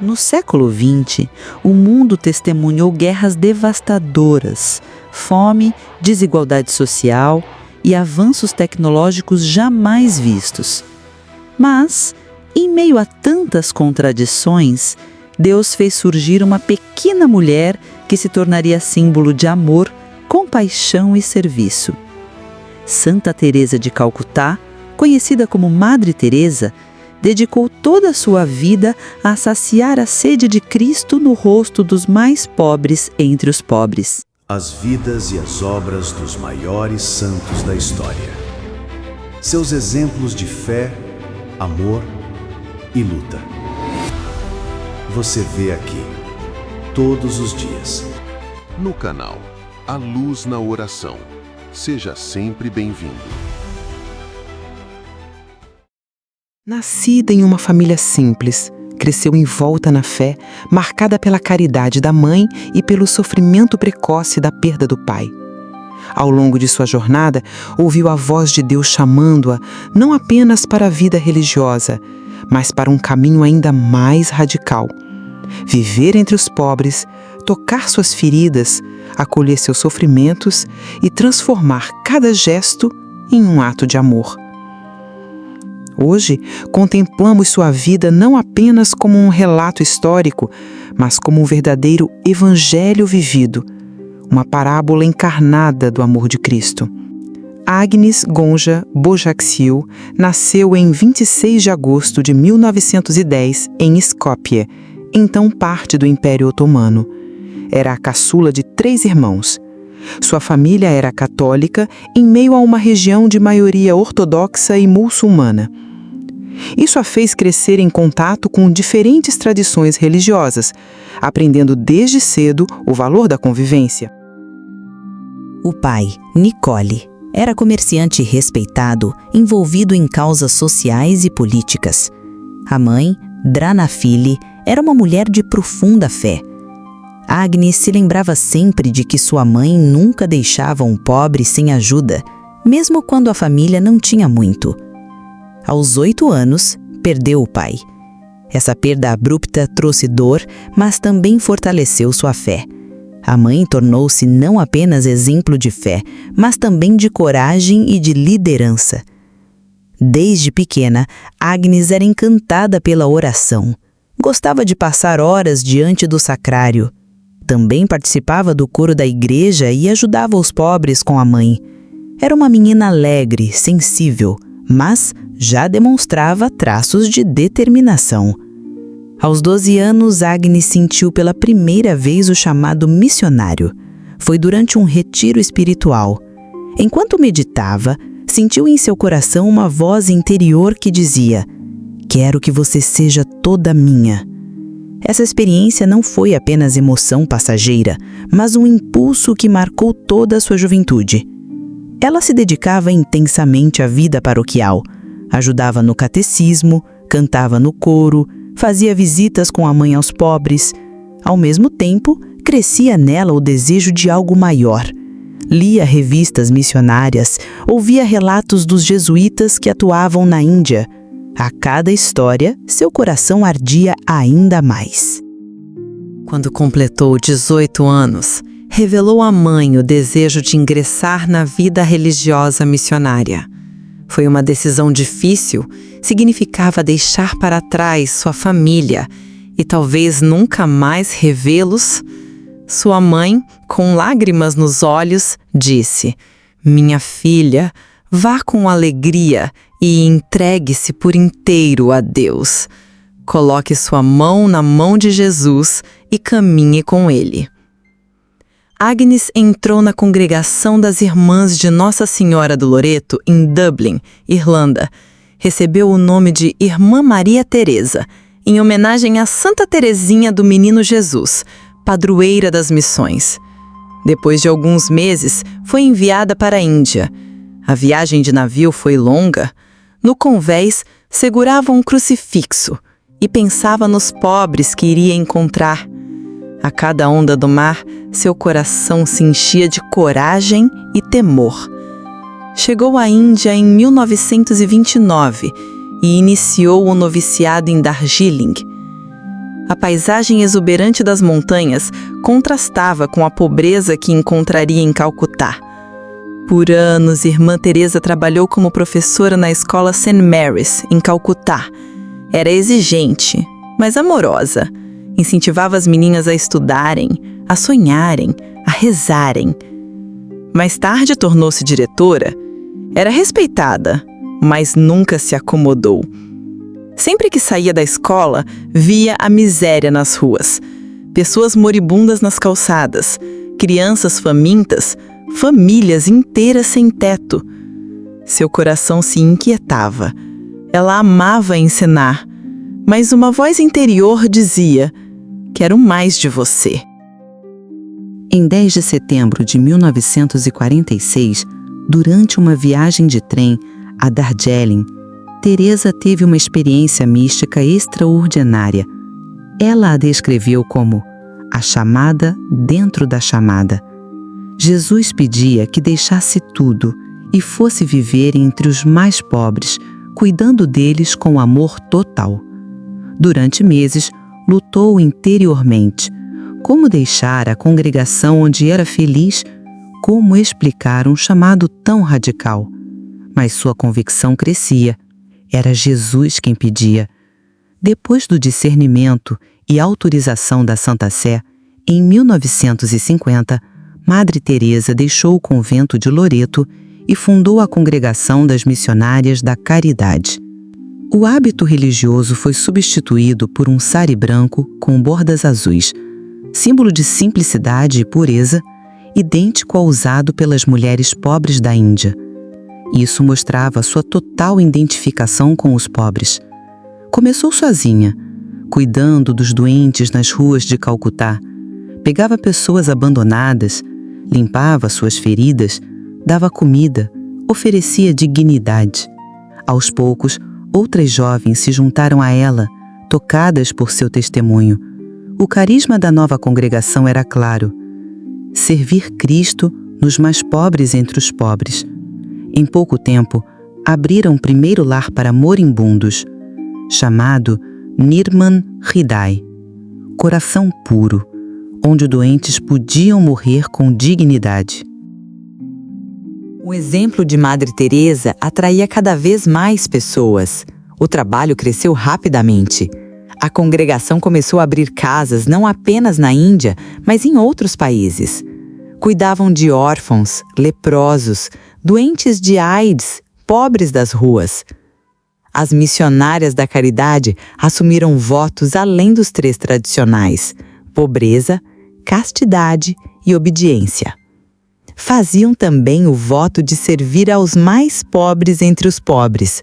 No século XX, o mundo testemunhou guerras devastadoras, fome, desigualdade social e avanços tecnológicos jamais vistos. Mas, em meio a tantas contradições, Deus fez surgir uma pequena mulher que se tornaria símbolo de amor, compaixão e serviço. Santa Teresa de Calcutá, conhecida como Madre Teresa, dedicou toda a sua vida a saciar a sede de Cristo no rosto dos mais pobres entre os pobres. As vidas e as obras dos maiores santos da história. Seus exemplos de fé, amor e luta. Você vê aqui, todos os dias. No canal A Luz na Oração. Seja sempre bem-vindo. Nascida em uma família simples, cresceu envolta na fé, marcada pela caridade da mãe e pelo sofrimento precoce da perda do pai. Ao longo de sua jornada, ouviu a voz de Deus chamando-a não apenas para a vida religiosa, mas para um caminho ainda mais radical. Viver entre os pobres, tocar suas feridas, acolher seus sofrimentos e transformar cada gesto em um ato de amor. Hoje, contemplamos sua vida não apenas como um relato histórico, mas como um verdadeiro evangelho vivido, uma parábola encarnada do amor de Cristo. Agnes Gonja Bojaxhiu nasceu em 26 de agosto de 1910 em Skopje, então parte do Império Otomano. Era a caçula de 3 irmãos. Sua família era católica em meio a uma região de maioria ortodoxa e muçulmana. Isso a fez crescer em contato com diferentes tradições religiosas, aprendendo desde cedo o valor da convivência. O pai, Nicole, era comerciante respeitado, envolvido em causas sociais e políticas. A mãe, Dranafili, era uma mulher de profunda fé. Agnes se lembrava sempre de que sua mãe nunca deixava um pobre sem ajuda, mesmo quando a família não tinha muito. Aos 8 anos, perdeu o pai. Essa perda abrupta trouxe dor, mas também fortaleceu sua fé. A mãe tornou-se não apenas exemplo de fé, mas também de coragem e de liderança. Desde pequena, Agnes era encantada pela oração. Gostava de passar horas diante do sacrário. Também participava do coro da igreja e ajudava os pobres com a mãe. Era uma menina alegre, sensível, mas já demonstrava traços de determinação. Aos 12 anos, Agnes sentiu pela primeira vez o chamado missionário. Foi durante um retiro espiritual. Enquanto meditava, sentiu em seu coração uma voz interior que dizia: "Quero que você seja toda minha." Essa experiência não foi apenas emoção passageira, mas um impulso que marcou toda a sua juventude. Ela se dedicava intensamente à vida paroquial, ajudava no catecismo, cantava no coro, fazia visitas com a mãe aos pobres. Ao mesmo tempo, crescia nela o desejo de algo maior. Lia revistas missionárias, ouvia relatos dos jesuítas que atuavam na Índia. A cada história, seu coração ardia ainda mais. Quando completou 18 anos, revelou à mãe o desejo de ingressar na vida religiosa missionária. Foi uma decisão difícil, significava deixar para trás sua família e talvez nunca mais revê-los. Sua mãe, com lágrimas nos olhos, disse: "Minha filha, vá com alegria e entregue-se por inteiro a Deus. Coloque sua mão na mão de Jesus e caminhe com Ele." Agnes entrou na congregação das Irmãs de Nossa Senhora do Loreto, em Dublin, Irlanda. Recebeu o nome de Irmã Maria Teresa, em homenagem a Santa Teresinha do Menino Jesus, padroeira das missões. Depois de alguns meses, foi enviada para a Índia. A viagem de navio foi longa. No convés, segurava um crucifixo e pensava nos pobres que iria encontrar. A cada onda do mar, seu coração se enchia de coragem e temor. Chegou à Índia em 1929 e iniciou o noviciado em Darjeeling. A paisagem exuberante das montanhas contrastava com a pobreza que encontraria em Calcutá. Por anos, Irmã Teresa trabalhou como professora na escola St. Mary's, em Calcutá. Era exigente, mas amorosa. Incentivava as meninas a estudarem, a sonharem, a rezarem. Mais tarde tornou-se diretora. Era respeitada, mas nunca se acomodou. Sempre que saía da escola, via a miséria nas ruas. Pessoas moribundas nas calçadas, crianças famintas, famílias inteiras sem teto. Seu coração se inquietava. Ela amava ensinar, mas uma voz interior dizia: quero mais de você. Em 10 de setembro de 1946, durante uma viagem de trem a Darjeeling, Teresa teve uma experiência mística extraordinária. Ela a descreveu como a chamada dentro da chamada. Jesus pedia que deixasse tudo e fosse viver entre os mais pobres, cuidando deles com amor total. Durante meses, lutou interiormente. Como deixar a congregação onde era feliz? Como explicar um chamado tão radical? Mas sua convicção crescia. Era Jesus quem pedia. Depois do discernimento e autorização da Santa Sé, em 1950, Madre Teresa deixou o convento de Loreto e fundou a Congregação das Missionárias da Caridade. O hábito religioso foi substituído por um sari branco com bordas azuis, símbolo de simplicidade e pureza, idêntico ao usado pelas mulheres pobres da Índia. Isso mostrava sua total identificação com os pobres. Começou sozinha, cuidando dos doentes nas ruas de Calcutá. Pegava pessoas abandonadas, limpava suas feridas, dava comida, oferecia dignidade. Aos poucos, outras jovens se juntaram a ela, tocadas por seu testemunho. O carisma da nova congregação era claro: servir Cristo nos mais pobres entre os pobres. Em pouco tempo, abriram o primeiro lar para moribundos, chamado Nirman Hridai, coração puro, onde doentes podiam morrer com dignidade. O exemplo de Madre Teresa atraía cada vez mais pessoas. O trabalho cresceu rapidamente. A congregação começou a abrir casas não apenas na Índia, mas em outros países. Cuidavam de órfãos, leprosos, doentes de AIDS, pobres das ruas. As missionárias da caridade assumiram votos além dos 3 tradicionais: pobreza, castidade e obediência. Faziam também o voto de servir aos mais pobres entre os pobres.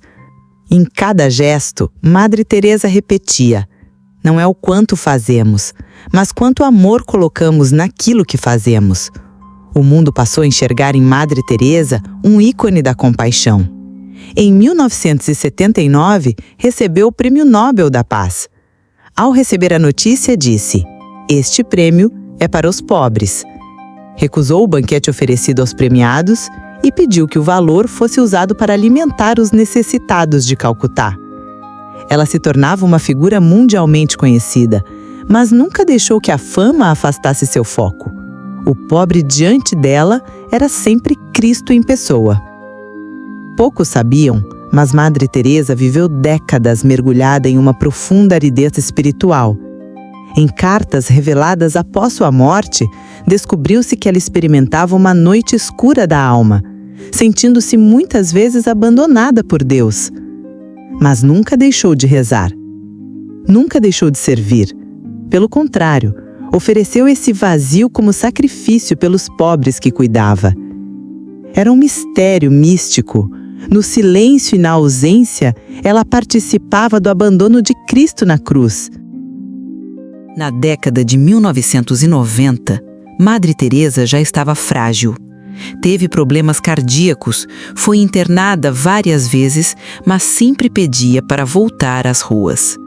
Em cada gesto, Madre Teresa repetia: não é o quanto fazemos, mas quanto amor colocamos naquilo que fazemos. O mundo passou a enxergar em Madre Teresa um ícone da compaixão. Em 1979, recebeu o Prêmio Nobel da Paz. Ao receber a notícia, disse: este prêmio é para os pobres. Recusou o banquete oferecido aos premiados e pediu que o valor fosse usado para alimentar os necessitados de Calcutá. Ela se tornava uma figura mundialmente conhecida, mas nunca deixou que a fama afastasse seu foco. O pobre diante dela era sempre Cristo em pessoa. Poucos sabiam, mas Madre Teresa viveu décadas mergulhada em uma profunda aridez espiritual. Em cartas reveladas após sua morte, descobriu-se que ela experimentava uma noite escura da alma, sentindo-se muitas vezes abandonada por Deus. Mas nunca deixou de rezar. Nunca deixou de servir. Pelo contrário, ofereceu esse vazio como sacrifício pelos pobres que cuidava. Era um mistério místico. No silêncio e na ausência, ela participava do abandono de Cristo na cruz. Na década de 1990, Madre Teresa já estava frágil. Teve problemas cardíacos, foi internada várias vezes, mas sempre pedia para voltar às ruas.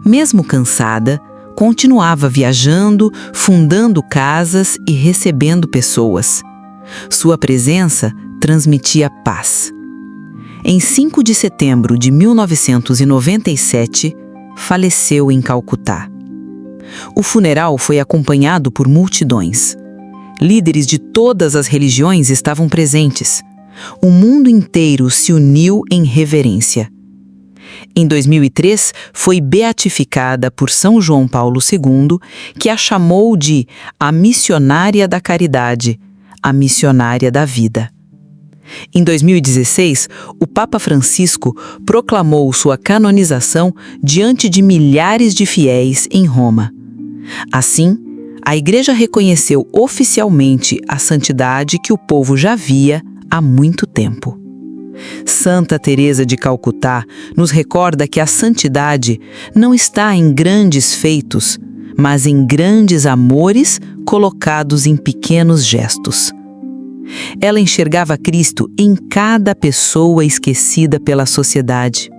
Mesmo cansada, continuava viajando, fundando casas e recebendo pessoas. Sua presença transmitia paz. Em 5 de setembro de 1997, faleceu em Calcutá. O funeral foi acompanhado por multidões. Líderes de todas as religiões estavam presentes. O mundo inteiro se uniu em reverência. Em 2003, foi beatificada por São João Paulo II, que a chamou de a missionária da caridade, a missionária da vida. Em 2016, o Papa Francisco proclamou sua canonização diante de milhares de fiéis em Roma. Assim, a Igreja reconheceu oficialmente a santidade que o povo já via há muito tempo. Santa Teresa de Calcutá nos recorda que a santidade não está em grandes feitos, mas em grandes amores colocados em pequenos gestos. Ela enxergava Cristo em cada pessoa esquecida pela sociedade.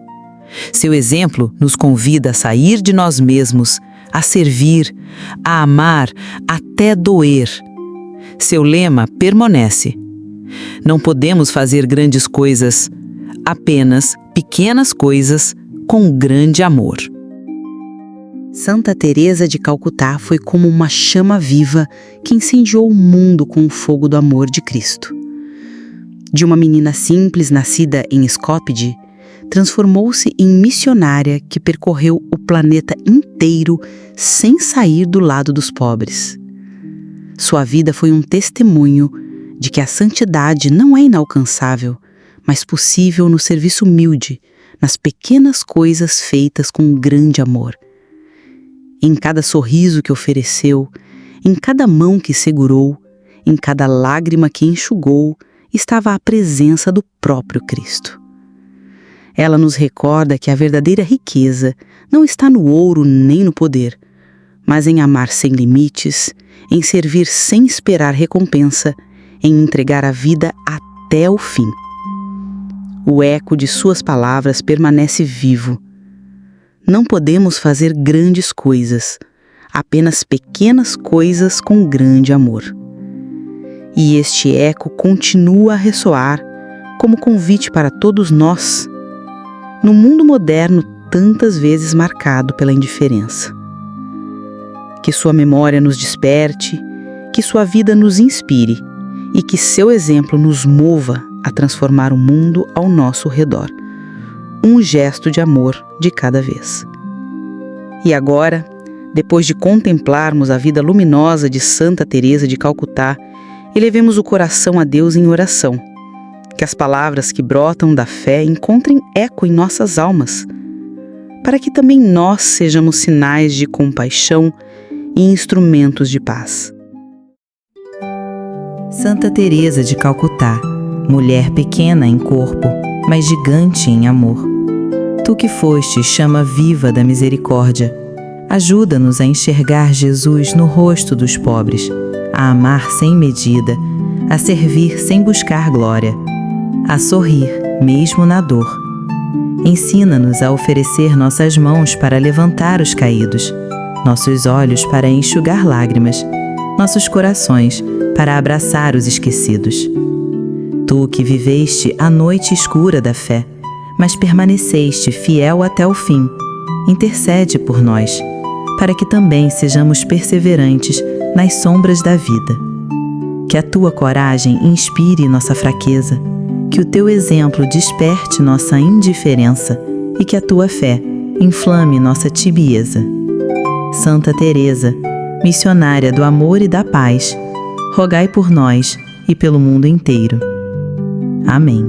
Seu exemplo nos convida a sair de nós mesmos, a servir, a amar até doer. Seu lema permanece: não podemos fazer grandes coisas, apenas pequenas coisas com grande amor. Santa Teresa de Calcutá foi como uma chama viva que incendiou o mundo com o fogo do amor de Cristo. De uma menina simples nascida em Skopje, transformou-se em missionária que percorreu o planeta inteiro sem sair do lado dos pobres. Sua vida foi um testemunho de que a santidade não é inalcançável, mas possível no serviço humilde, nas pequenas coisas feitas com grande amor. Em cada sorriso que ofereceu, em cada mão que segurou, em cada lágrima que enxugou, estava a presença do próprio Cristo. Ela nos recorda que a verdadeira riqueza não está no ouro nem no poder, mas em amar sem limites, em servir sem esperar recompensa, em entregar a vida até o fim. O eco de suas palavras permanece vivo. Não podemos fazer grandes coisas, apenas pequenas coisas com grande amor. E este eco continua a ressoar como convite para todos nós, no mundo moderno tantas vezes marcado pela indiferença. Que sua memória nos desperte, que sua vida nos inspire e que seu exemplo nos mova a transformar o mundo ao nosso redor. Um gesto de amor de cada vez. E agora, depois de contemplarmos a vida luminosa de Santa Teresa de Calcutá, elevemos o coração a Deus em oração. Que as palavras que brotam da fé encontrem eco em nossas almas, para que também nós sejamos sinais de compaixão e instrumentos de paz. Santa Teresa de Calcutá, mulher pequena em corpo, mas gigante em amor. Tu que foste chama viva da misericórdia, ajuda-nos a enxergar Jesus no rosto dos pobres, a amar sem medida, a servir sem buscar glória, a sorrir mesmo na dor. Ensina-nos a oferecer nossas mãos para levantar os caídos, nossos olhos para enxugar lágrimas, nossos corações para abraçar os esquecidos. Tu que viveste a noite escura da fé, mas permaneceste fiel até o fim, intercede por nós, para que também sejamos perseverantes nas sombras da vida. Que a tua coragem inspire nossa fraqueza, que o teu exemplo desperte nossa indiferença e que a tua fé inflame nossa tibieza. Santa Teresa, missionária do amor e da paz, rogai por nós e pelo mundo inteiro. Amém.